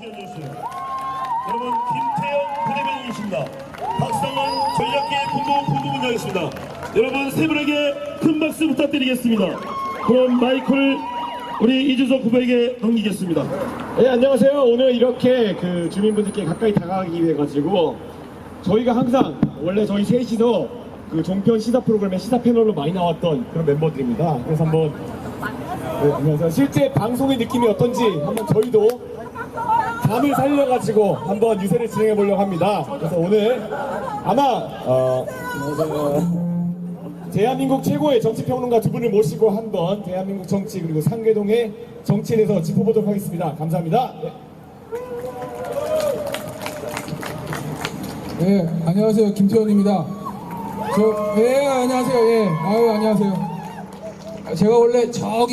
지어주셨어요. 여러분, 김태형 부대변인이십니다. 박상원 전략계 부부장이십니다. 여러분 세 분에게 큰 박수 부탁드리겠습니다. 그럼 마이크를 우리 이준석 후보에게 넘기겠습니다. 네, 안녕하세요. 오늘 이렇게 주민분들께 가까이 다가가기 위해 가지고 저희가 항상 원래 저희 셋이서 종편 시사 프로그램에 시사 패널로 많이 나왔던 그런 멤버들입니다. 그래서 한번 안녕하세요. 실제 방송의 느낌이 어떤지 한번 저희도 감을 살려가지고 한번 유세를 진행해 보려고 합니다. 그래서 오늘 아마 대한민국 최고의 정치평론가 두 분을 모시고 한번 대한민국 정치 그리고 상계동의 정치에 대해서 짚어보도록 하겠습니다. 감사합니다. 네, 안녕하세요. 김태현입니다. 안녕하세요. 예, 안녕하세요. 제가 원래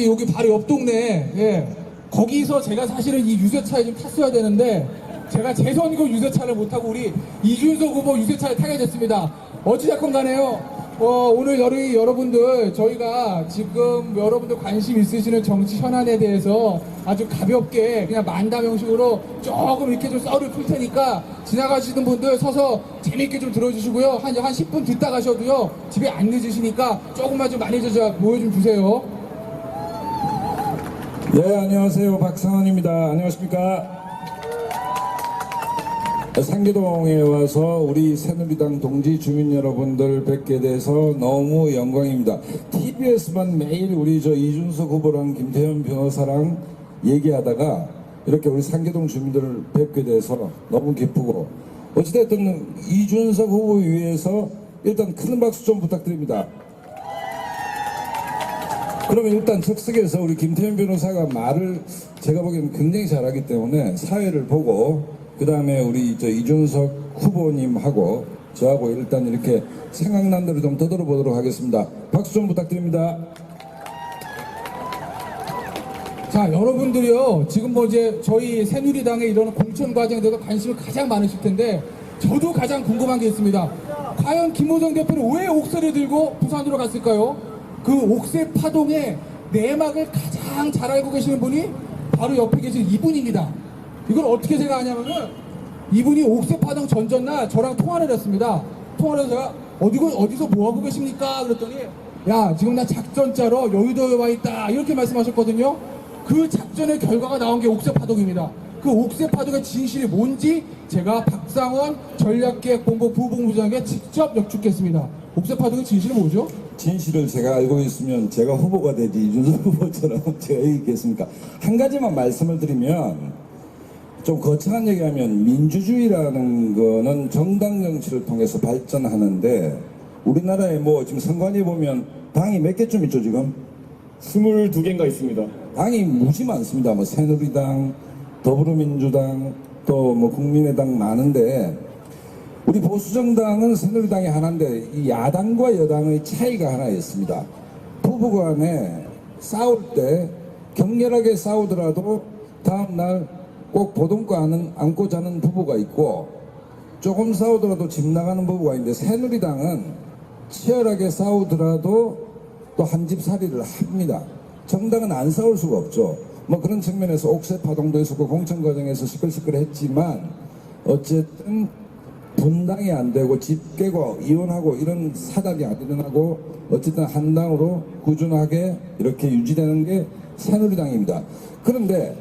여기 바로 옆 동네에, 거기서 제가 사실은 이 유세차에 좀 탔어야 되는데, 제가 재선거 유세차를 못하고 우리 이준석 후보 유세차를 타게 됐습니다. 어찌됐건 간에요. 오늘 여러분들, 저희가 지금 여러분들 관심 있으시는 정치 현안에 대해서 아주 가볍게 그냥 만담 형식으로 조금 이렇게 좀 썰을 풀 테니까 지나가시는 분들 서서 재밌게 좀 들어주시고요. 한 10분 듣다 가셔도요. 집에 안 늦으시니까 조금만 좀 많이 모여 좀 주세요. 네, 안녕하세요. 박상원입니다. 안녕하십니까? 상계동에 와서 우리 새누리당 동지 주민 여러분들 뵙게 돼서 너무 영광입니다. TBS만 매일 우리 이준석 후보랑 김태현 변호사랑 얘기하다가 이렇게 우리 상계동 주민들을 뵙게 돼서 너무 기쁘고, 어찌됐든 이준석 후보 위해서 일단 큰 박수 좀 부탁드립니다. 그러면 일단 즉석에서 우리 김태현 변호사가 말을 제가 보기에는 굉장히 잘하기 때문에 사회를 보고 그 다음에 우리 이준석 후보님하고 저하고 일단 이렇게 생각난 대로 좀 떠들어 보도록 하겠습니다. 박수 좀 부탁드립니다. 자, 여러분들이요. 지금 이제 저희 새누리당의 이런 공천 과정에 대해서 관심이 가장 많으실 텐데, 저도 가장 궁금한 게 있습니다. 과연 김호정 대표는 왜 옥새를 들고 부산으로 갔을까요? 그 옥새 파동의 내막을 가장 잘 알고 계시는 분이 바로 옆에 계신 이분입니다. 이걸 어떻게 생각하냐면은, 이분이 옥새 파동 전날 저랑 통화를 했습니다. 통화를 해서 제가 어디서 뭐하고 계십니까? 그랬더니, 야, 지금 나 작전 짜러 여의도에 와 있다, 이렇게 말씀하셨거든요. 그 작전의 결과가 나온 게 옥새 파동입니다. 그 옥새 파동의 진실이 뭔지 제가 박상원 전략기획본부 부본부장에게 직접 여쭙겠습니다. 옥새 파동의 진실은 뭐죠? 진실을 제가 알고 있으면 제가 후보가 되지 이준석 후보처럼 제가 얘기했겠습니까? 한 가지만 말씀을 드리면, 좀 거창한 얘기하면 민주주의라는 거는 정당 정치를 통해서 발전하는데, 우리나라에 지금 선관위 보면 당이 몇 개쯤 있죠 지금? 22개인가 있습니다. 당이 무지 많습니다. 새누리당, 더불어민주당, 또 국민의당 많은데, 우리 보수정당은 새누리당이 하나인데 이 야당과 여당의 차이가 하나 있습니다. 부부 간에 싸울 때 격렬하게 싸우더라도 다음날 꼭 보듬고 안고 자는 부부가 있고, 조금 싸우더라도 집 나가는 부부가 있는데, 새누리당은 치열하게 싸우더라도 또 한 집 살이를 합니다. 정당은 안 싸울 수가 없죠. 그런 측면에서 옥새 파동도 있었고 공천 과정에서 시끌시끌했지만, 어쨌든 분당이 안 되고 집 깨고 이혼하고 이런 사달이 안 일어나고, 어쨌든 한 당으로 꾸준하게 이렇게 유지되는 게 새누리당입니다. 그런데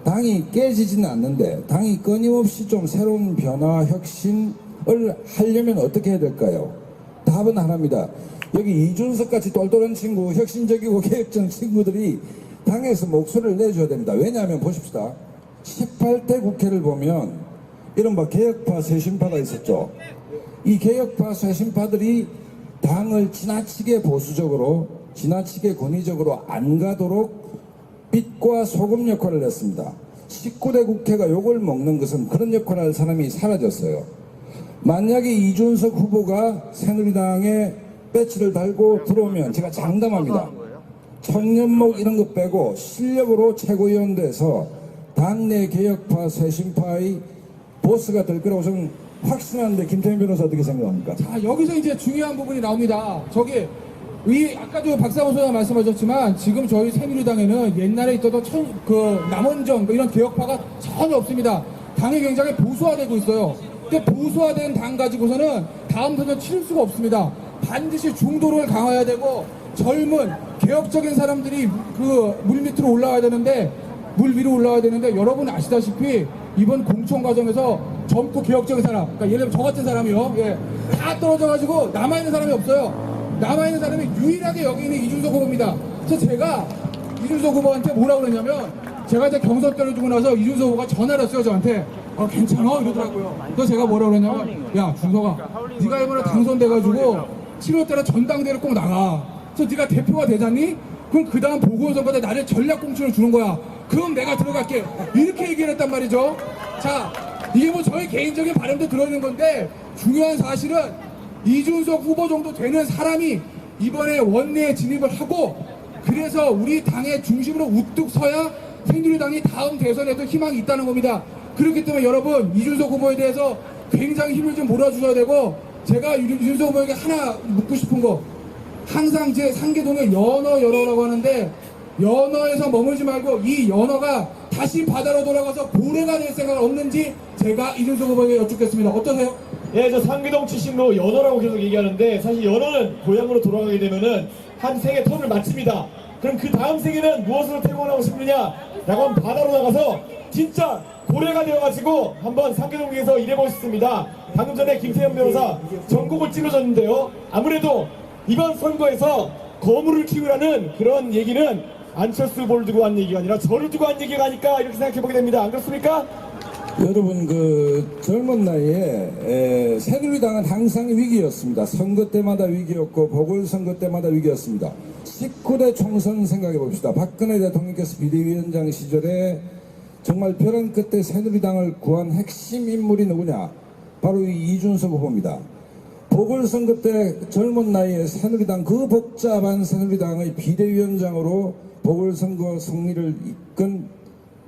당이 깨지지는 않는데, 당이 끊임없이 좀 새로운 변화, 혁신을 하려면 어떻게 해야 될까요? 답은 하나입니다. 여기 이준석 같이 똘똘한 친구, 혁신적이고 계획적 친구들이 당에서 목소리를 내줘야 됩니다. 왜냐하면 보십시다. 18대 국회를 보면 이른바 개혁파, 쇄신파가 있었죠. 이 개혁파, 쇄신파들이 당을 지나치게 보수적으로, 지나치게 권위적으로 안 가도록 빛과 소금 역할을 했습니다. 19대 국회가 욕을 먹는 것은 그런 역할을 할 사람이 사라졌어요. 만약에 이준석 후보가 새누리당에 배치를 달고 들어오면 제가 장담합니다. 청년목 이런 거 빼고 실력으로 최고위원 돼서 당내 개혁파, 쇄신파의 보스가 될 거라고 저는 확신하는데, 김태현 변호사 어떻게 생각합니까? 자, 여기서 이제 중요한 부분이 나옵니다. 아까도 박상원 소장 말씀하셨지만, 지금 저희 새누리당에는 옛날에 있었던 남원정 이런 개혁파가 전혀 없습니다. 당이 굉장히 보수화되고 있어요. 근데 보수화된 당 가지고서는 다음 선거 치를 수가 없습니다. 반드시 중도를 강화해야 되고 젊은 개혁적인 사람들이 그 물 밑으로 올라와야 되는데 물 위로 올라와야 되는데 여러분 아시다시피 이번 공천 과정에서 젊고 개혁적인 사람, 그러니까 예를 들면 저 같은 사람이요, 예, 다 떨어져가지고 남아있는 사람이 없어요. 남아있는 사람이 유일하게 여기 있는 이준석 후보입니다. 그래서 제가 이준석 후보한테 뭐라고 그랬냐면 제가 이제 경선 떨어지고 나서 이준석 후보가 전화를 했어요 저한테. 괜찮아 이러더라고요. 그래서 제가 뭐라고 그랬냐면 야 준석아 네가 이번에 당선돼가지고 7월달에 전당대회를 꼭 나가. 그래서 네가 대표가 되잖니? 그럼 그 다음 보궐선거 때 나를 전략공천을 주는 거야. 그럼 내가 들어갈게. 이렇게 얘기를 했단 말이죠. 자, 이게 뭐 저희 개인적인 바람도 들어있는 건데 중요한 사실은 이준석 후보 정도 되는 사람이 이번에 원내에 진입을 하고 그래서 우리 당의 중심으로 우뚝 서야 새누리당이 다음 대선에도 희망이 있다는 겁니다. 그렇기 때문에 여러분 이준석 후보에 대해서 굉장히 힘을 좀 몰아주셔야 되고 제가 이준석 후보에게 하나 묻고 싶은 거 항상 제 상계동에 연어라고 하는데 연어에서 머물지 말고 이 연어가 다시 바다로 돌아가서 고래가 될 생각 없는지 제가 이준석 후보에게 여쭙겠습니다. 어떠세요? 예, 저 상계동 출신으로 연어라고 계속 얘기하는데 사실 연어는 고향으로 돌아가게 되면은 한 생의 텀을 마칩니다. 그럼 그 다음 생에는 무엇으로 태어나고 싶느냐? 라고 하면 바다로 나가서 진짜 고래가 되어가지고 한번 상계동에서 일해보고 싶습니다. 방금 전에 김태현 변호사 전국을 찔러줬는데요. 아무래도 이번 선거에서 거물을 키우라는 그런 얘기는 안철수 후보를 두고 한 얘기가 아니라 저를 두고 한 얘기가 아닐까 이렇게 생각해보게 됩니다. 안 그렇습니까? 여러분 그 젊은 나이에 새누리당은 항상 위기였습니다. 선거 때마다 위기였고 보궐선거 때마다 위기였습니다. 19대 총선 생각해 봅시다. 박근혜 대통령께서 비대위원장 시절에 정말 벼랑 끝에 새누리당을 구한 핵심 인물이 누구냐? 바로 이 이준석 후보입니다. 보궐선거 때 젊은 나이에 새누리당 그 복잡한 새누리당의 비대위원장으로 보궐선거 승리를 이끈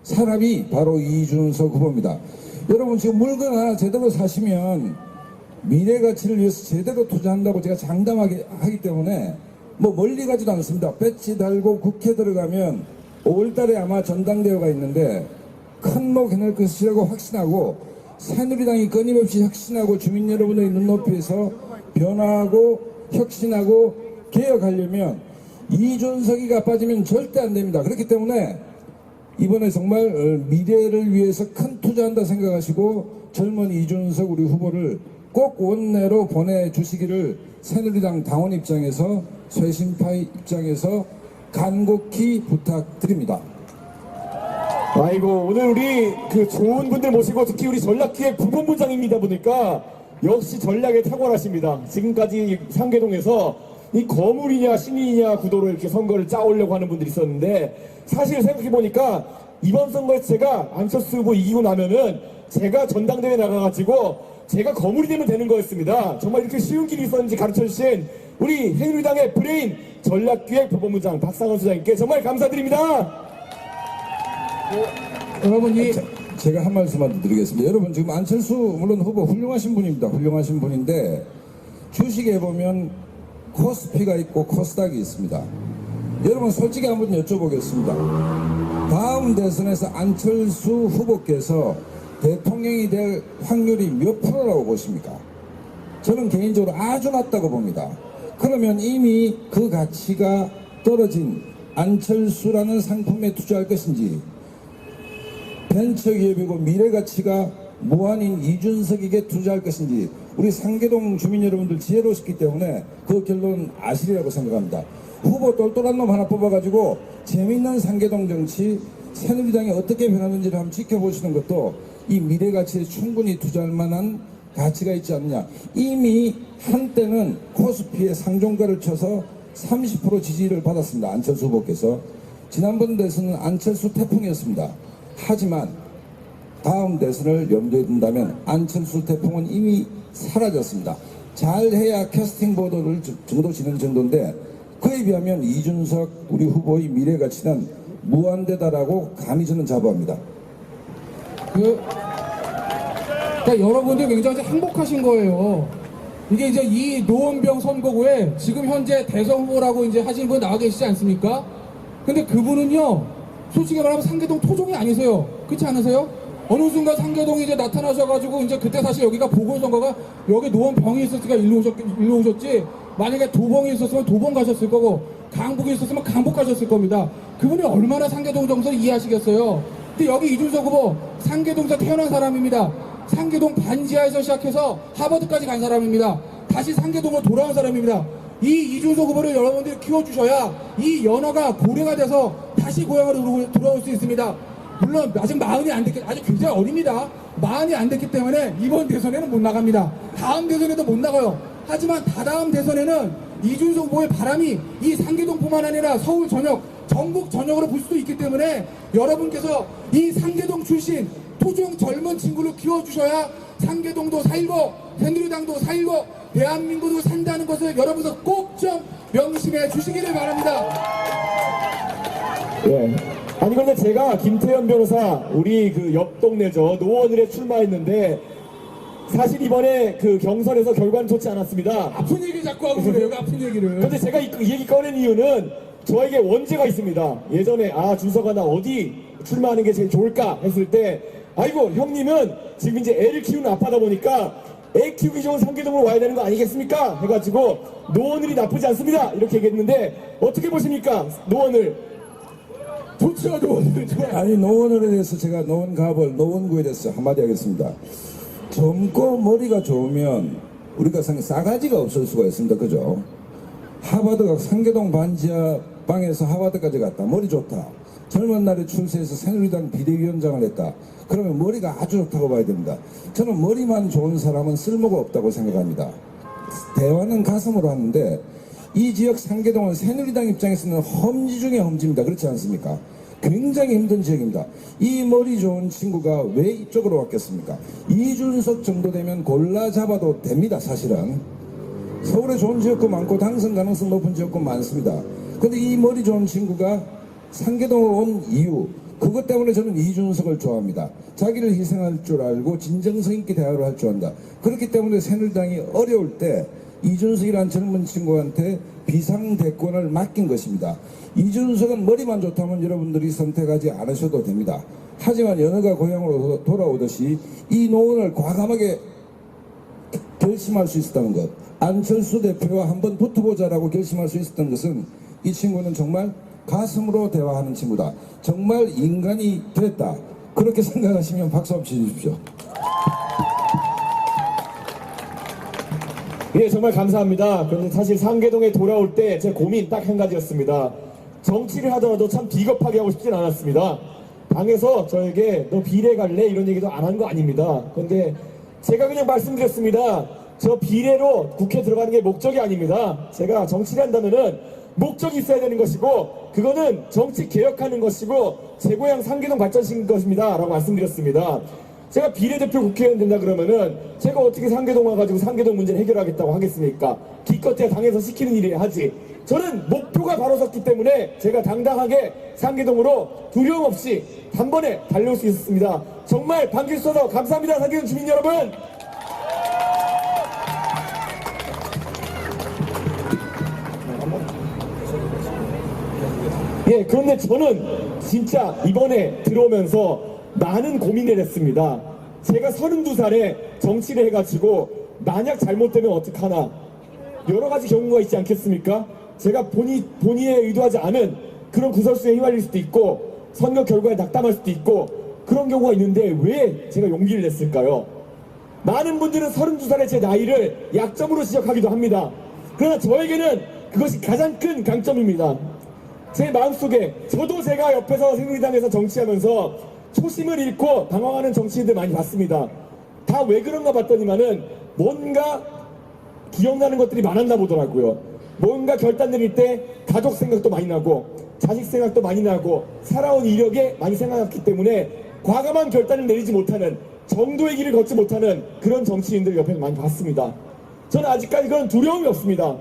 사람이 바로 이준석 후보입니다. 여러분 지금 물건 하나 제대로 사시면 미래 가치를 위해서 제대로 투자한다고 제가 장담하게 하기 때문에 뭐 멀리 가지도 않습니다. 배지 달고 국회 들어가면 5월달에 아마 전당대회가 있는데 큰 목 해낼 것이라고 확신하고 새누리당이 끊임없이 혁신하고 주민 여러분의 눈높이에서 변화하고 혁신하고 개혁하려면 이준석이가 빠지면 절대 안 됩니다. 그렇기 때문에 이번에 정말 미래를 위해서 큰 투자한다 생각하시고 젊은 이준석 우리 후보를 꼭 원내로 보내주시기를 새누리당 당원 입장에서 쇄신파 입장에서 간곡히 부탁드립니다. 아이고 오늘 우리 그 좋은 분들 모시고 특히 우리 전략기획 부본부장입니다 보니까 역시 전략에 탁월하십니다. 지금까지 상계동에서 이 거물이냐 신이냐 구도로 이렇게 선거를 짜오려고 하는 분들이 있었는데 사실 생각해보니까 이번 선거에서 제가 안철수 후보 이기고 나면은 제가 전당대회 나가가지고 제가 거물이 되면 되는 거였습니다. 정말 이렇게 쉬운 길이 있었는지 가르쳐주신 우리 새누리당의 브레인 전략기획 부본부장 박상원 수장님께 정말 감사드립니다. 여러분이 제가 한 말씀만 더 드리겠습니다. 여러분 지금 안철수 물론 후보 훌륭하신 분입니다. 훌륭하신 분인데 주식에 보면 코스피가 있고 코스닥이 있습니다. 여러분 솔직히 한번 여쭤보겠습니다. 다음 대선에서 안철수 후보께서 대통령이 될 확률이 몇 프로라고 보십니까? 저는 개인적으로 아주 낮다고 봅니다. 그러면 이미 그 가치가 떨어진 안철수라는 상품에 투자할 것인지 벤처기업이고 미래가치가 무한인 이준석에게 투자할 것인지 우리 상계동 주민 여러분들 지혜로우시기 때문에 그 결론 아시리라고 생각합니다. 후보 똘똘한 놈 하나 뽑아가지고 재밌는 상계동 정치 새누리당이 어떻게 변하는지를 한번 지켜보시는 것도 이 미래가치에 충분히 투자할 만한 가치가 있지 않느냐. 이미 한때는 코스피의 상종가를 쳐서 30% 지지를 받았습니다. 안철수 후보께서. 지난번 대선은 안철수 태풍이었습니다. 하지만 다음 대선을 염두에 둔다면 안철수 태풍은 이미 사라졌습니다. 잘해야 캐스팅 보도를 정도 지는 정도인데 그에 비하면 이준석 우리 후보의 미래 가치는 무한대다라고 감히 저는 자부합니다. 그러니까 여러분들 굉장히 행복하신 거예요. 이게 이제 이 노원병 선거구에 지금 현재 대선 후보라고 이제 하시는 분 나와 계시지 않습니까? 근데 그분은요, 솔직히 말하면 상계동 토종이 아니세요. 그렇지 않으세요? 어느 순간 상계동이 이제 나타나셔가지고 이제 그때 사실 여기가 보궐선거가 여기 노원병이 있었으니까 일로 오셨지, 만약에 도봉이 있었으면 도봉 가셨을 거고 강북이 있었으면 강북 가셨을 겁니다. 그분이 얼마나 상계동 정서를 이해하시겠어요. 근데 여기 이준석 후보 상계동에서 태어난 사람입니다. 상계동 반지하에서 시작해서 하버드까지 간 사람입니다. 다시 상계동으로 돌아온 사람입니다. 이 이준석 후보를 여러분들이 키워주셔야 이 연어가 고래가 돼서 다시 고향으로 돌아올 수 있습니다. 물론 아직 마흔이 안 됐기, 아직 굉장히 어립니다. 마흔이 안 됐기 때문에 이번 대선에는 못 나갑니다. 다음 대선에도 못 나가요. 하지만 다다음 대선에는 이준석 후보의 바람이 이 상계동뿐만 아니라 서울 전역, 전국 전역으로 불 수도 있기 때문에 여러분께서 이 상계동 출신 토종 젊은 친구를 키워주셔야 상계동도 살고 새누리당도 살고 대한민국도 산다는 것을 여러분들 꼭 좀 명심해 주시기를 바랍니다. 예. 아니 근데 제가 김태현 변호사 우리 그 옆 동네죠 노원을에 출마했는데 사실 이번에 그 경선에서 결과는 좋지 않았습니다. 아픈 얘기 자꾸 하고 그래요. 아픈 얘기를. 근데 제가 이 얘기 꺼낸 이유는 저에게 원죄가 있습니다. 예전에 준석아 나 어디 출마하는 게 제일 좋을까 했을 때 아이고 형님은 지금 이제 애를 키우는 아빠다 보니까 애 키우기 좋은 상계동으로 와야 되는 거 아니겠습니까? 해가지고 노원을이 나쁘지 않습니다 이렇게 얘기했는데 어떻게 보십니까 노원을? 좋죠, 노원을. 아니 노원을에 대해서 제가 노원구에 대해서 한마디 하겠습니다. 젊고 머리가 좋으면 우리가 싸가지가 없을 수가 있습니다. 그죠? 하버드가 상계동 반지하 방에서 하버드까지 갔다. 머리 좋다. 젊은 날에 출세해서 새누리당 비대위원장을 했다. 그러면 머리가 아주 좋다고 봐야 됩니다. 저는 머리만 좋은 사람은 쓸모가 없다고 생각합니다. 대화는 가슴으로 하는데 이 지역 상계동은 새누리당 입장에서는 험지 중에 험지입니다. 그렇지 않습니까? 굉장히 힘든 지역입니다. 이 머리 좋은 친구가 왜 이쪽으로 왔겠습니까? 이준석 정도 되면 골라 잡아도 됩니다. 사실은 서울에 좋은 지역구 많고 당선 가능성 높은 지역구 많습니다. 근데 이 머리 좋은 친구가 상계동으로 온 이유, 그것 때문에 저는 이준석을 좋아합니다. 자기를 희생할 줄 알고 진정성 있게 대화를 할 줄 안다. 그렇기 때문에 새누리당이 어려울 때 이준석이라는 젊은 친구한테 비상대권을 맡긴 것입니다. 이준석은 머리만 좋다면 여러분들이 선택하지 않으셔도 됩니다. 하지만 연어가 고향으로 돌아오듯이 이 노원을 과감하게 결심할 수 있었다는 것, 안철수 대표와 한번 붙어보자라고 결심할 수 있었던 것은 이 친구는 정말 가슴으로 대화하는 친구다. 정말 인간이 됐다. 그렇게 생각하시면 박수 한번 쳐주십시오. 예, 정말 감사합니다. 그런데 사실 상계동에 돌아올 때 제 고민 딱 한 가지였습니다. 정치를 하더라도 참 비겁하게 하고 싶진 않았습니다. 당에서 저에게 너 비례 갈래? 이런 얘기도 안 한 거 아닙니다. 그런데 제가 그냥 말씀드렸습니다. 저 비례로 국회 들어가는 게 목적이 아닙니다. 제가 정치를 한다면은 목적이 있어야 되는 것이고 그거는 정치 개혁하는 것이고 제 고향 상계동 발전시킨 것입니다. 라고 말씀드렸습니다. 제가 비례대표 국회의원 된다 그러면은 제가 어떻게 상계동 와가지고 상계동 문제를 해결하겠다고 하겠습니까? 기껏해야 당에서 시키는 일이야 하지. 저는 목표가 바로 섰기 때문에 제가 당당하게 상계동으로 두려움 없이 단번에 달려올 수 있었습니다. 정말 반겨주셔서 감사합니다. 상계동 주민 여러분. 예, 그런데 저는 진짜 이번에 들어오면서 많은 고민을 했습니다. 제가 32살에 정치를 해가지고 만약 잘못되면 어떡하나 여러 가지 경우가 있지 않겠습니까? 제가 본의에 의도하지 않은 그런 구설수에 휘말릴 수도 있고 선거 결과에 낙담할 수도 있고 그런 경우가 있는데 왜 제가 용기를 냈을까요? 많은 분들은 32살의 제 나이를 약점으로 지적하기도 합니다. 그러나 저에게는 그것이 가장 큰 강점입니다. 제 마음속에 저도 제가 옆에서 새누리당에서 정치하면서 초심을 잃고 당황하는 정치인들 많이 봤습니다. 다 왜 그런가 봤더니만은 뭔가 기억나는 것들이 많았나 보더라고요. 뭔가 결단 내릴 때 가족 생각도 많이 나고 자식 생각도 많이 나고 살아온 이력에 많이 생각했기 때문에 과감한 결단을 내리지 못하는 정도의 길을 걷지 못하는 그런 정치인들 옆에서 많이 봤습니다. 저는 아직까지 그런 두려움이 없습니다.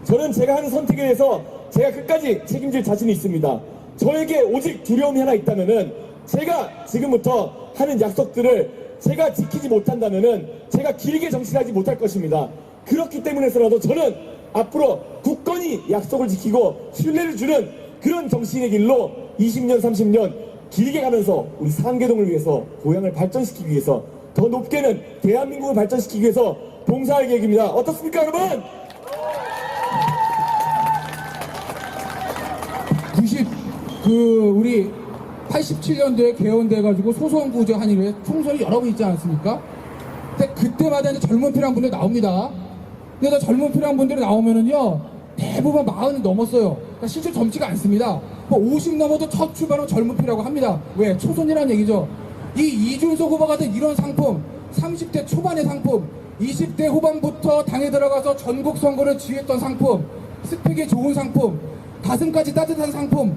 저는 제가 하는 선택에 대해서 제가 끝까지 책임질 자신이 있습니다. 저에게 오직 두려움이 하나 있다면은 제가 지금부터 하는 약속들을 제가 지키지 못한다면은 제가 길게 정치하지 못할 것입니다. 그렇기 때문에서라도 저는 앞으로 굳건히 약속을 지키고 신뢰를 주는 그런 정치인의 길로 20년, 30년 길게 가면서 우리 상계동을 위해서, 고향을 발전시키기 위해서, 더 높게는 대한민국을 발전시키기 위해서 봉사할 계획입니다. 어떻습니까, 여러분? 87년도에 개헌돼가지고 소선 구제 한일회 총선이 여러 번 있지 않았습니까? 근데 그때마다 이제 젊은 피랑 분들이 나옵니다. 근데 젊은 피랑 분들이 나오면은요, 대부분 40이 넘었어요. 그러니까 실제 젊지가 않습니다. 50 넘어도 첫 출발은 젊은 피라고 합니다. 왜? 초선이라는 얘기죠. 이 이준석 후보 같은 이런 상품, 30대 초반의 상품, 20대 후반부터 당에 들어가서 전국 선거를 지휘했던 상품, 스펙이 좋은 상품, 가슴까지 따뜻한 상품,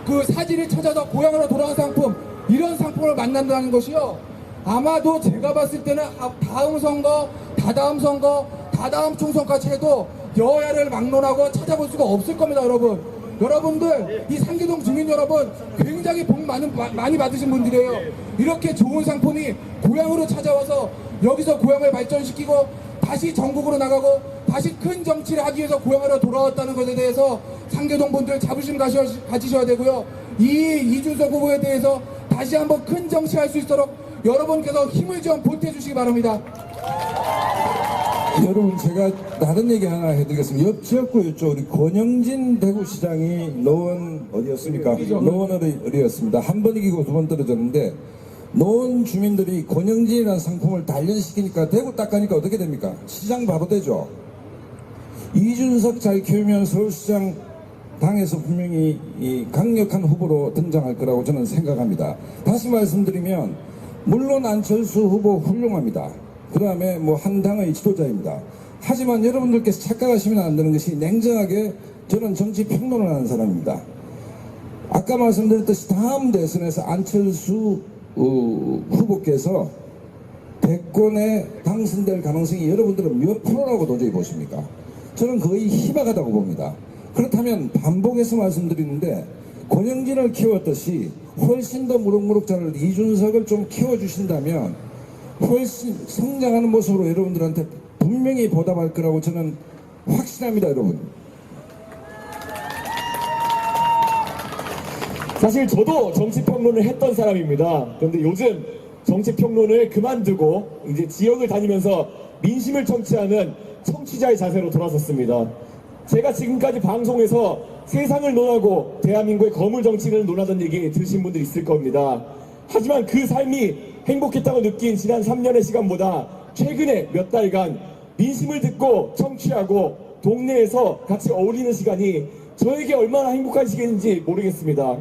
그 사지를 찾아서 고향으로 돌아간 상품, 이런 상품을 만난다는 것이요, 아마도 제가 봤을 때는 다음 선거, 다다음 선거, 다다음 총선까지 해도 여야를 막론하고 찾아볼 수가 없을 겁니다. 여러분들, 이 상계동 주민 여러분, 굉장히 복 많이 받으신 분들이에요. 이렇게 좋은 상품이 고향으로 찾아와서 여기서 고향을 발전시키고 다시 전국으로 나가고 다시 큰 정치를 하기 위해서 고향으로 돌아왔다는 것에 대해서 상계동 분들 자부심 가지셔야 되고요. 이 이준석 후보에 대해서 다시 한번 큰 정치할 수 있도록 여러분께서 힘을 좀 보태주시기 바랍니다. 여러분, 제가 다른 얘기 하나 해드리겠습니다. 옆 지역구였죠. 우리 권영진 대구시장이 노원 어디였습니까? 노원 어디였습니다. 한 번 이기고 두 번 떨어졌는데, 노원 주민들이 권영진이라는 상품을 단련시키니까 대구 딱 가니까 어떻게 됩니까? 시장 바로 되죠. 이준석 잘 키우면 서울시장 당에서 분명히 이 강력한 후보로 등장할 거라고 저는 생각합니다. 다시 말씀드리면, 물론 안철수 후보 훌륭합니다. 그 다음에 뭐 한당의 지도자입니다. 하지만 여러분들께서 착각하시면 안 되는 것이, 냉정하게 저는 정치 평론을 하는 사람입니다. 아까 말씀드렸듯이 다음 대선에서 안철수 후보께서 대권에 당선될 가능성이 여러분들은 몇 프로라고 도저히 보십니까? 저는 거의 희박하다고 봅니다. 그렇다면 반복해서 말씀드리는데, 권영진을 키웠듯이 훨씬 더 무럭무럭 자랄 이준석을 좀 키워주신다면 훨씬 성장하는 모습으로 여러분들한테 분명히 보답할 거라고 저는 확신합니다. 여러분, 사실 저도 정치평론을 했던 사람입니다. 그런데 요즘 정치평론을 그만두고 이제 지역을 다니면서 민심을 청취하는 청취자의 자세로 돌아섰습니다. 제가 지금까지 방송에서 세상을 논하고 대한민국의 거물 정치를 논하던 얘기 들으신 분들 있을 겁니다. 하지만 그 삶이 행복했다고 느낀 지난 3년의 시간보다 최근에 몇 달간 민심을 듣고 청취하고 동네에서 같이 어울리는 시간이 저에게 얼마나 행복한 시간인지 모르겠습니다.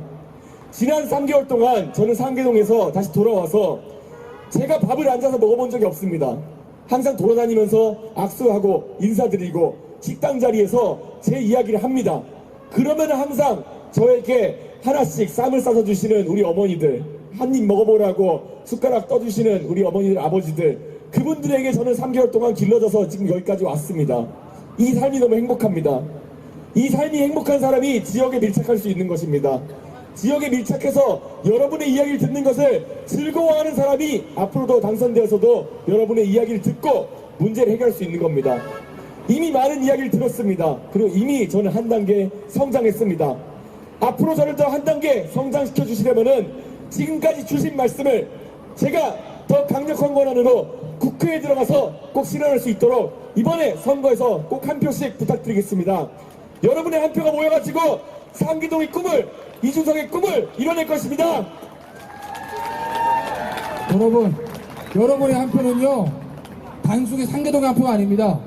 지난 3개월 동안 저는 상계동에서 다시 돌아와서 제가 밥을 앉아서 먹어본 적이 없습니다. 항상 돌아다니면서 악수하고 인사드리고 식당 자리에서 제 이야기를 합니다. 그러면 항상 저에게 하나씩 쌈을 싸서 주시는 우리 어머니들, 한 입 먹어보라고 숟가락 떠주시는 우리 어머니들, 아버지들, 그분들에게 저는 3개월 동안 길러져서 지금 여기까지 왔습니다. 이 삶이 너무 행복합니다. 이 삶이 행복한 사람이 지역에 밀착할 수 있는 것입니다. 지역에 밀착해서 여러분의 이야기를 듣는 것을 즐거워하는 사람이 앞으로도 당선되어서도 여러분의 이야기를 듣고 문제를 해결할 수 있는 겁니다. 이미 많은 이야기를 들었습니다. 그리고 이미 저는 한 단계 성장했습니다. 앞으로 저를 더 한 단계 성장시켜 주시려면은 지금까지 주신 말씀을 제가 더 강력한 권한으로 국회에 들어가서 꼭 실현할 수 있도록 이번에 선거에서 꼭 한 표씩 부탁드리겠습니다. 여러분의 한 표가 모여가지고 상계동의 꿈을, 이준석의 꿈을 이뤄낼 것입니다. 여러분의 한 표는요, 단순히 상계동의 한 표가 아닙니다.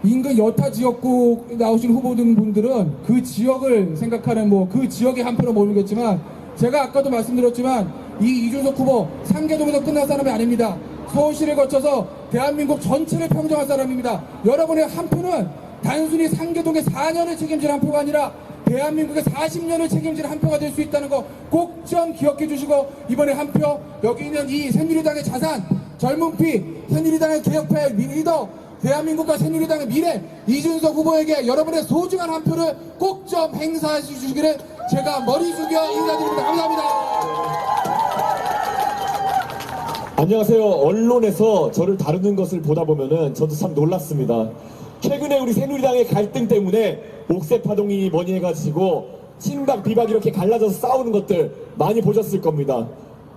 인근 여타 지역구 나오신 후보분들은 그 지역을 생각하는 그 지역의 한 표로 모르겠지만, 제가 아까도 말씀드렸지만 이 이준석 후보 상계동에서 끝난 사람이 아닙니다. 서울시를 거쳐서 대한민국 전체를 평정한 사람입니다. 여러분의 한 표는 단순히 상계동의 4년을 책임질 한 표가 아니라 대한민국의 40년을 책임질 한 표가 될 수 있다는 거 꼭 좀 기억해 주시고, 이번에 한 표, 여기 있는 이 새누리당의 자산, 젊은 피, 새누리당의 개혁파의 리더, 대한민국과 새누리당의 미래, 이준석 후보에게 여러분의 소중한 한 표를 꼭 좀 행사해 주시기를 제가 머리 숙여 인사드립니다. 감사합니다. 안녕하세요. 언론에서 저를 다루는 것을 보다 보면은 저도 참 놀랐습니다. 최근에 우리 새누리당의 갈등 때문에 옥새 파동이 뭐니 해가지고 친박 비박 이렇게 갈라져서 싸우는 것들 많이 보셨을 겁니다.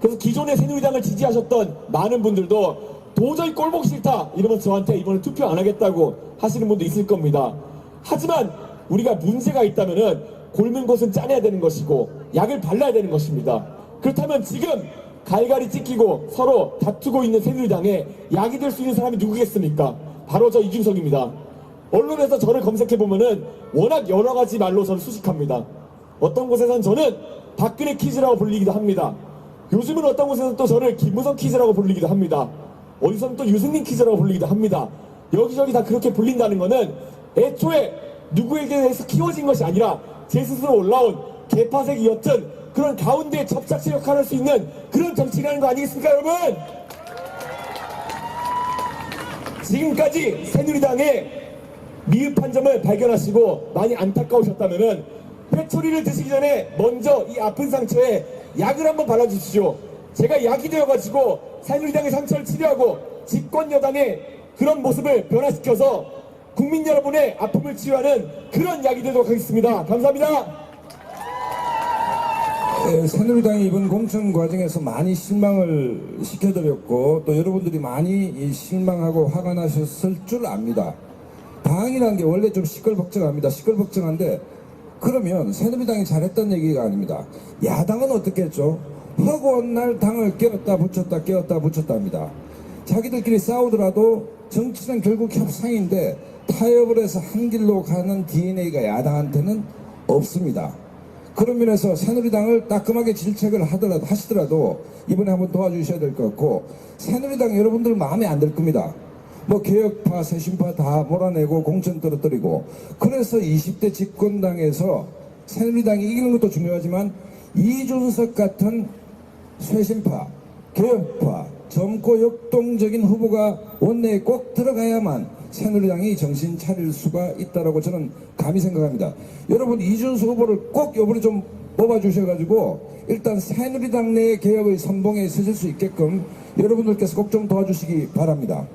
그래서 기존의 새누리당을 지지하셨던 많은 분들도 도저히 꼴보기 싫다 이러면 저한테 이번에 투표 안 하겠다고 하시는 분도 있을 겁니다. 하지만 우리가 문제가 있다면은 곪은 곳은 짜내야 되는 것이고 약을 발라야 되는 것입니다. 그렇다면 지금 갈갈이 찢기고 서로 다투고 있는 새누리당에 약이 될 수 있는 사람이 누구겠습니까? 바로 저 이준석입니다. 언론에서 저를 검색해보면은 워낙 여러 가지 말로 저를 수식합니다. 어떤 곳에서는 저는 박근혜 퀴즈라고 불리기도 합니다. 요즘은 어떤 곳에서는 또 저를 김무성 퀴즈라고 불리기도 합니다. 어디서는 또 유승민 퀴즈라고 불리기도 합니다. 여기저기 다 그렇게 불린다는 거는 애초에 누구에게 대해서 키워진 것이 아니라 제 스스로 올라온 개파색이 옅은 그런 가운데 접착제 역할을 할 수 있는 그런 정치라는 거 아니겠습니까, 여러분? 지금까지 새누리당의 미흡한 점을 발견하시고 많이 안타까우셨다면은 회초리를 드시기 전에 먼저 이 아픈 상처에 약을 한번 발라주십시오. 제가 약이 되어가지고 새누리당의 상처를 치료하고 집권 여당의 그런 모습을 변화시켜서 국민 여러분의 아픔을 치유하는 그런 약이 되도록 하겠습니다. 감사합니다. 새누리당이 이번 공천 과정에서 많이 실망을 시켜드렸고 또 여러분들이 많이 실망하고 화가 나셨을 줄 압니다. 당이라는 게 원래 좀 시끌벅적합니다. 시끌벅적한데 그러면 새누리당이 잘했다는 얘기가 아닙니다. 야당은 어떻게 했죠? 허구한 날 당을 깨웠다 붙였다 깨웠다 붙였다 합니다. 자기들끼리 싸우더라도 정치는 결국 협상인데 타협을 해서 한 길로 가는 DNA가 야당한테는 없습니다. 그런 면에서 새누리당을 따끔하게 질책을 하시더라도 이번에 한번 도와주셔야 될 것 같고 새누리당 여러분들 마음에 안 들 겁니다. 뭐 개혁파, 쇄신파 다 몰아내고 공천 떨어뜨리고 그래서 20대 집권당에서 새누리당이 이기는 것도 중요하지만 이준석 같은 쇄신파, 개혁파, 젊고 역동적인 후보가 원내에 꼭 들어가야만 새누리당이 정신 차릴 수가 있다라고 저는 감히 생각합니다. 여러분 이준석 후보를 꼭 이번에 좀 뽑아주셔가지고 일단 새누리당 내 개혁의 선봉에 서실 수 있게끔 여러분들께서 꼭 좀 도와주시기 바랍니다.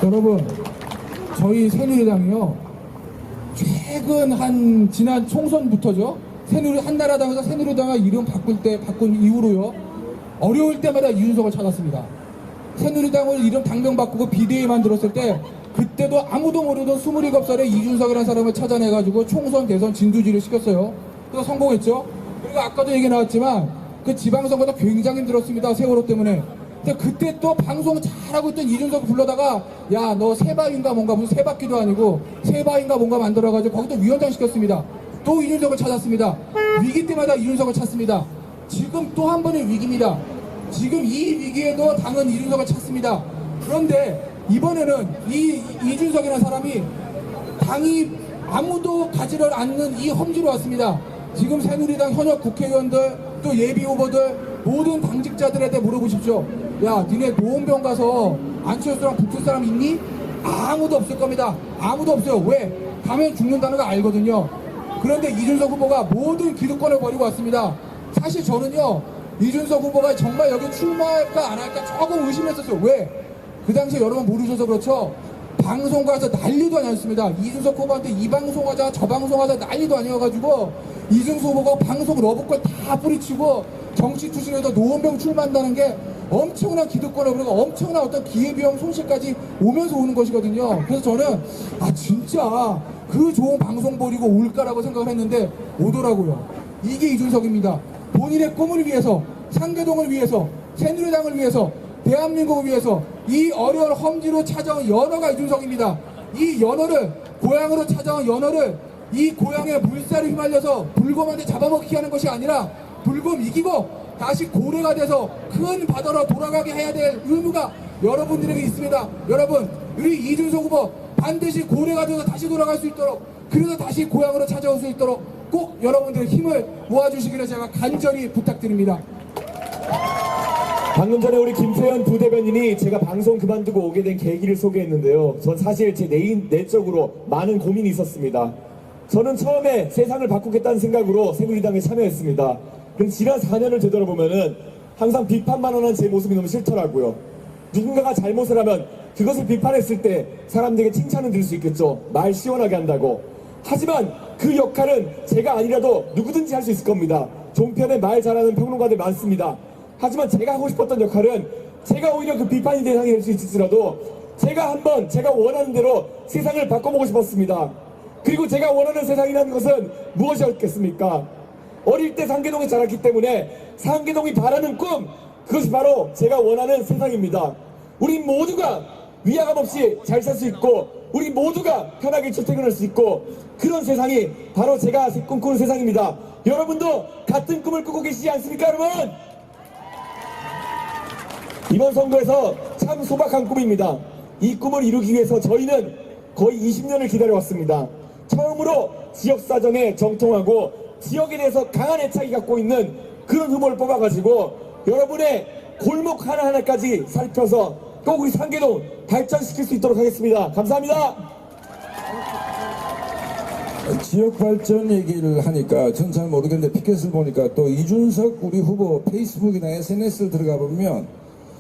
여러분, 저희 새누리당이요, 최근 지난 총선부터죠, 한나라당에서 새누리당을 이름 바꾼 이후로요, 어려울 때마다 이준석을 찾았습니다. 새누리당을 이름 당명 바꾸고 비대위 만들었을 때, 그때도 아무도 모르던 27살의 이준석이라는 사람을 찾아내가지고 총선, 대선 진두지휘를 시켰어요. 그래서 성공했죠. 그리고 아까도 얘기 나왔지만, 그 지방선거도 굉장히 힘들었습니다. 세월호 때문에. 근데 그때 또 방송 잘하고 있던 이준석을 불러다가 야 너 세바인가 뭔가 무슨 세바퀴도 아니고 세바인가 뭔가 만들어가지고 거기도 위원장 시켰습니다. 또 이준석을 찾았습니다. 위기 때마다 이준석을 찾습니다. 지금 또 한 번의 위기입니다. 지금 이 위기에도 당은 이준석을 찾습니다. 그런데 이번에는 이 이준석이라는 사람이 당이 아무도 가지를 않는 이 험지로 왔습니다. 지금 새누리당 현역 국회의원들 또 예비 후보들 모든 당직자들에 대해 물어보십시오. 야 니네 노원병 가서 안철수랑 붙을 사람 있니? 아무도 없을 겁니다. 아무도 없어요. 왜? 가면 죽는다는 거 알거든요. 그런데 이준석 후보가 모든 기득권을 버리고 왔습니다. 사실 저는요 이준석 후보가 정말 여기 출마할까 안 할까 조금 의심했었어요. 왜? 그 당시에 여러분 모르셔서 그렇죠. 방송가에서 난리도 아니었습니다. 이준석 후보한테 이 방송하자 저 방송하자 난리도 아니어가지고 이준석 후보가 방송 러브콜 다 뿌리치고 정치 투신에서 노원병 출마한다는 게 엄청난 기득권을 그리고 엄청난 어떤 기회비용 손실까지 오면서 오는 것이거든요. 그래서 저는 진짜 그 좋은 방송 버리고 올까라고 생각을 했는데 오더라고요. 이게 이준석입니다. 본인의 꿈을 위해서, 상계동을 위해서, 새누리당을 위해서, 대한민국을 위해서 이 어려운 험지로 찾아온 연어가 이준석입니다. 이 연어를, 고향으로 찾아온 연어를 이 고향의 물살에 휘말려서 불곰한테 잡아먹기 하는 것이 아니라 불곰 이기고 다시 고래가 돼서 큰 바다로 돌아가게 해야 될 의무가 여러분들에게 있습니다. 여러분, 우리 이준석 후보 반드시 고래가 돼서 다시 돌아갈 수 있도록, 그래서 다시 고향으로 찾아올 수 있도록 꼭 여러분들의 힘을 모아주시기를 제가 간절히 부탁드립니다. 방금 전에 우리 김태현 부대변인이 제가 방송 그만두고 오게 된 계기를 소개했는데요. 전 사실 제 내적으로 많은 고민이 있었습니다. 저는 처음에 세상을 바꾸겠다는 생각으로 새누리당에 참여했습니다. 근데 지난 4년을 되돌아보면은 항상 비판만 하는 제 모습이 너무 싫더라고요. 누군가가 잘못을 하면 그것을 비판했을 때 사람들에게 칭찬을 드릴 수 있겠죠. 말 시원하게 한다고. 하지만 그 역할은 제가 아니라도 누구든지 할 수 있을 겁니다. 종편에 말 잘하는 평론가들 많습니다. 하지만 제가 하고 싶었던 역할은 제가 오히려 그 비판의 대상이 될 수 있을지라도 제가 한번 제가 원하는 대로 세상을 바꿔보고 싶었습니다. 그리고 제가 원하는 세상이라는 것은 무엇이었겠습니까? 어릴 때 상계동에 자랐기 때문에 상계동이 바라는 꿈, 그것이 바로 제가 원하는 세상입니다. 우리 모두가 위화감 없이 잘 살 수 있고 우리 모두가 편하게 출퇴근할 수 있고 그런 세상이 바로 제가 꿈꾸는 세상입니다. 여러분도 같은 꿈을 꾸고 계시지 않습니까, 여러분? 이번 선거에서 참 소박한 꿈입니다. 이 꿈을 이루기 위해서 저희는 거의 20년을 기다려왔습니다. 처음으로 지역사정에 정통하고 지역에 대해서 강한 애착이 갖고 있는 그런 후보를 뽑아가지고 여러분의 골목 하나하나까지 살펴서 꼭 우리 상계동 발전시킬 수 있도록 하겠습니다. 감사합니다. 지역 발전 얘기를 하니까 전 잘 모르겠는데 피켓을 보니까 또 이준석 우리 후보 페이스북이나 SNS를 들어가 보면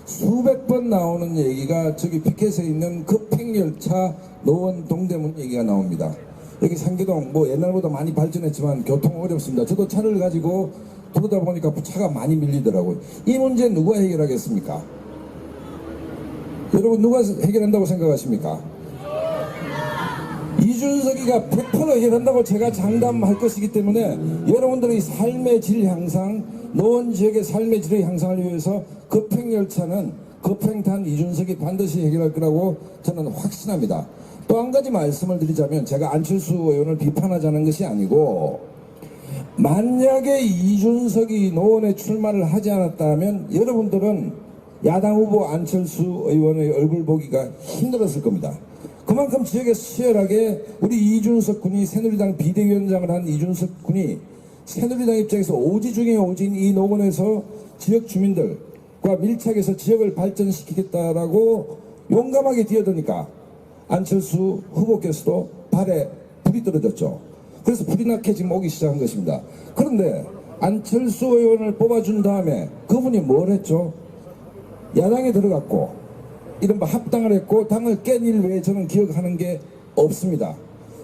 수백 번 나오는 얘기가 저기 피켓에 있는 급행열차 노원 동대문 얘기가 나옵니다. 여기 상계동 뭐 옛날보다 많이 발전했지만 교통 어렵습니다. 저도 차를 가지고 돌아다 보니까 차가 많이 밀리더라고요. 이 문제 누가 해결하겠습니까? 여러분 누가 해결한다고 생각하십니까? 이준석이가 100% 해결한다고 제가 장담할 것이기 때문에 여러분들의 삶의 질 향상, 노원 지역의 삶의 질의 향상을 위해서 급행열차는 급행탄 이준석이 반드시 해결할 거라고 저는 확신합니다. 또 한 가지 말씀을 드리자면 제가 안철수 의원을 비판하자는 것이 아니고 만약에 이준석이 노원에 출마를 하지 않았다면 여러분들은 야당 후보 안철수 의원의 얼굴 보기가 힘들었을 겁니다. 그만큼 지역에 치열하게 우리 이준석 군이 새누리당 비대위원장을 한 이준석 군이 새누리당 입장에서 오지 중에 오지인 이 노원에서 지역 주민들과 밀착해서 지역을 발전시키겠다라고 용감하게 뛰어드니까 안철수 후보께서도 발에 불이 떨어졌죠. 그래서 불이 나게 지금 오기 시작한 것입니다. 그런데 안철수 의원을 뽑아준 다음에 그분이 뭘 했죠? 야당에 들어갔고 이른바 합당을 했고 당을 깬 일 외에 저는 기억하는 게 없습니다.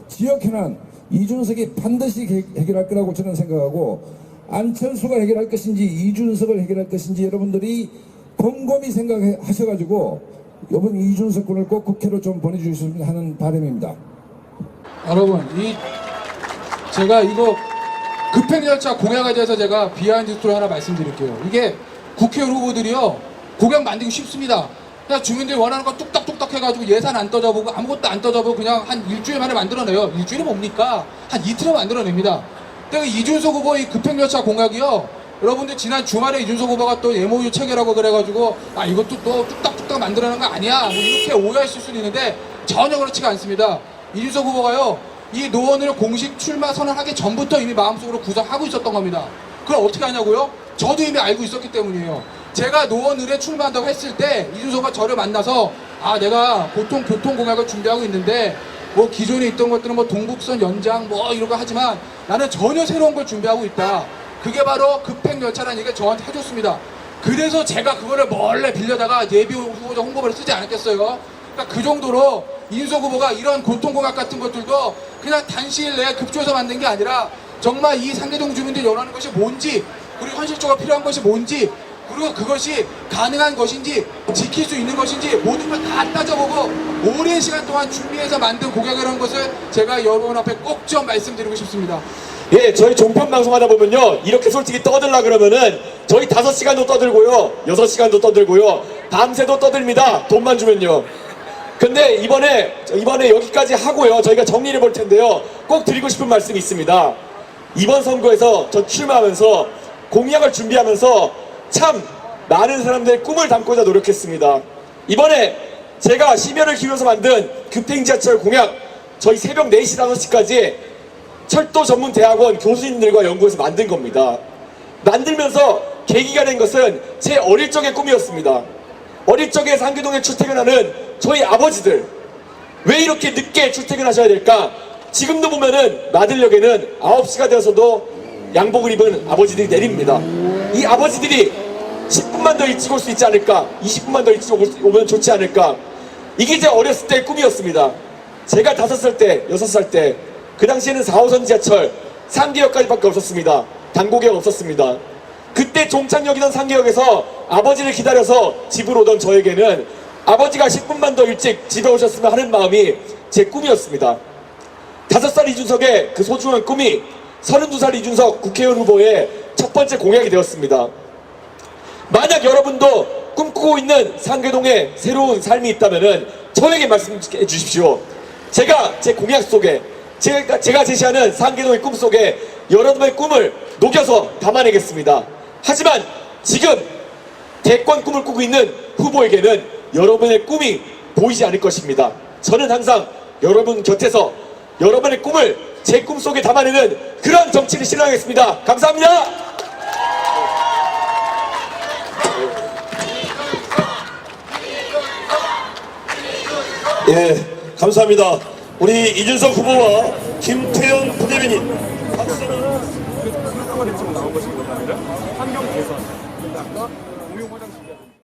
지역 현안 이준석이 반드시 해결할 거라고 저는 생각하고 안철수가 해결할 것인지 이준석을 해결할 것인지 여러분들이 곰곰이 생각하셔가지고 이번 이준석 군을 꼭 국회로 좀 보내주셨으면 하는 바람입니다. 여러분, 제가 이거 급행열차 공약에 대해서 제가 비하인드 스토리 하나 말씀드릴게요. 이게 국회의원 후보들이요 공약 만들기 쉽습니다. 그냥 주민들이 원하는 거 뚝딱뚝딱 해가지고 예산 안 떠져보고 아무것도 안 떠져보고 그냥 한 일주일 만에 만들어내요. 일주일이 뭡니까? 한 이틀에 만들어냅니다. 근데 이준석 후보의 급행열차 공약이요, 여러분들 지난 주말에 이준석 후보가 또 MOU 체결하고 그래가지고 아 이것도 또 뚝딱뚝딱 만들어내는 거 아니야 뭐 이렇게 오해하실 수는 있는데 전혀 그렇지가 않습니다. 이준석 후보가요 이 노원을 공식 출마 선언하기 전부터 이미 마음속으로 구상하고 있었던 겁니다. 그걸 어떻게 하냐고요? 저도 이미 알고 있었기 때문이에요. 제가 노원을에 출마한다고 했을 때 이준석가 저를 만나서 아 내가 보통 교통 공약을 준비하고 있는데 뭐 기존에 있던 것들은 뭐 동북선 연장 뭐 이런 거 하지만 나는 전혀 새로운 걸 준비하고 있다. 그게 바로 급행열차라는 얘기를 저한테 해줬습니다. 그래서 제가 그거를 몰래 빌려다가 예비 후보자 홍보를 쓰지 않았겠어요. 그러니까 그 정도로 이준석 후보가 이런 교통공약 같은 것들도 그냥 단시일 내에 급조해서 만든 게 아니라 정말 이 상계동 주민들이 원하는 것이 뭔지 그리고 현실적으로 필요한 것이 뭔지 그리고 그것이 가능한 것인지 지킬 수 있는 것인지 모든 걸 다 따져보고 오랜 시간 동안 준비해서 만든 공약이라는 것을 제가 여러분 앞에 꼭 좀 말씀드리고 싶습니다. 예, 저희 종편 방송하다 보면요 이렇게 솔직히 떠들라 그러면은 저희 5시간도 떠들고요 6시간도 떠들고요 밤새도 떠듭니다. 돈만 주면요. 근데 이번에 여기까지 하고요 저희가 정리를 볼 텐데요 꼭 드리고 싶은 말씀이 있습니다. 이번 선거에서 저 출마하면서 공약을 준비하면서 참 많은 사람들의 꿈을 담고자 노력했습니다. 이번에 제가 심혈을 기울여서 만든 급행지하철 공약 저희 새벽 4시 5시까지 철도 전문 대학원 교수님들과 연구해서 만든 겁니다. 만들면서 계기가 된 것은 제 어릴 적의 꿈이었습니다. 어릴 적에 상계동에 출퇴근하는 저희 아버지들 왜 이렇게 늦게 출퇴근하셔야 될까? 지금도 보면은 마들역에는 9시가 되어서도 양복을 입은 아버지들이 내립니다. 이 아버지들이 10분만 더 일찍 올 수 있지 않을까? 20분만 더 일찍 오면 좋지 않을까? 이게 제 어렸을 때의 꿈이었습니다. 제가 5살 때, 6살 때 그 당시에는 4호선 지하철 상계역까지밖에 없었습니다. 단고개가 없었습니다. 그때 종착역이던 상계역에서 아버지를 기다려서 집으로 오던 저에게는 아버지가 10분만 더 일찍 집에 오셨으면 하는 마음이 제 꿈이었습니다. 5살 이준석의 그 소중한 꿈이 32살 이준석 국회의원 후보의 첫 번째 공약이 되었습니다. 만약 여러분도 꿈꾸고 있는 상계동의 새로운 삶이 있다면 저에게 말씀해 주십시오. 제가 제 공약 속에 제가 제시하는 상계동의 꿈 속에 여러분의 꿈을 녹여서 담아내겠습니다. 하지만 지금 대권 꿈을 꾸고 있는 후보에게는 여러분의 꿈이 보이지 않을 것입니다. 저는 항상 여러분 곁에서 여러분의 꿈을 제 꿈 속에 담아내는 그런 정치를 실현하겠습니다. 감사합니다. 예, 감사합니다. 우리 이준석 후보와 김태형 부대변인 나온 것이 뭐냐면 환경 개선. 아까 공용 화장실